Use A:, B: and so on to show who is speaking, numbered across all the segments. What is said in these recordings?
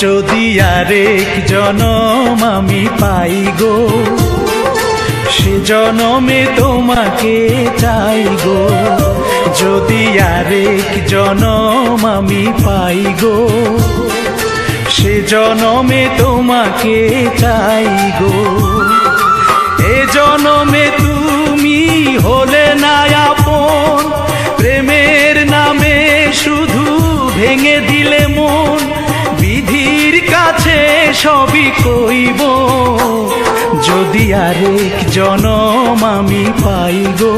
A: যদি আরেক জনম আমি পাই গো, সে জনমে তোমাকে চাই গো। যদি আরেক জনম আমি পাই গো, সে জনমে তোমাকে চাই গো। এ জনমে তুমি হলে না আপন, প্রেমের নামে শুধু ভেঙে দিলে মন। বিধির কাছে সবই কইব, যদি আরেক জনম আমি পাই গো,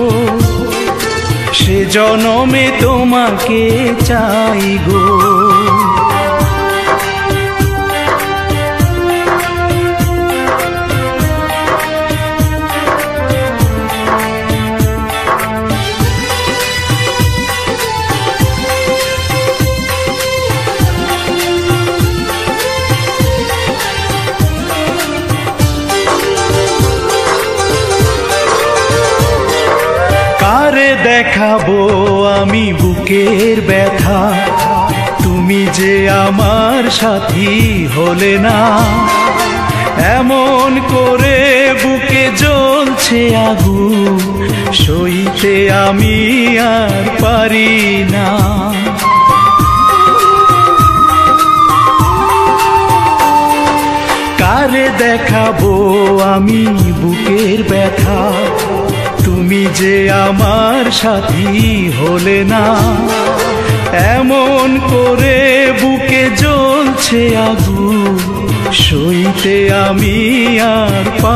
A: সে জনমে তোমাকে চাই গো। কারে দেখাবো আমি বুকের ব্যথা, তুমি যে আমার সাথী হলে না। এমন করে বুকে জ্বলছে আগুন, সইতে আমি আর পারি না। কারে দেখাবো আমি বুকের ব্যথা, তুমি যে আমার সাথী হলে না। এমন করে বুকে জ্বলছে আগুন, সইতে আমি আর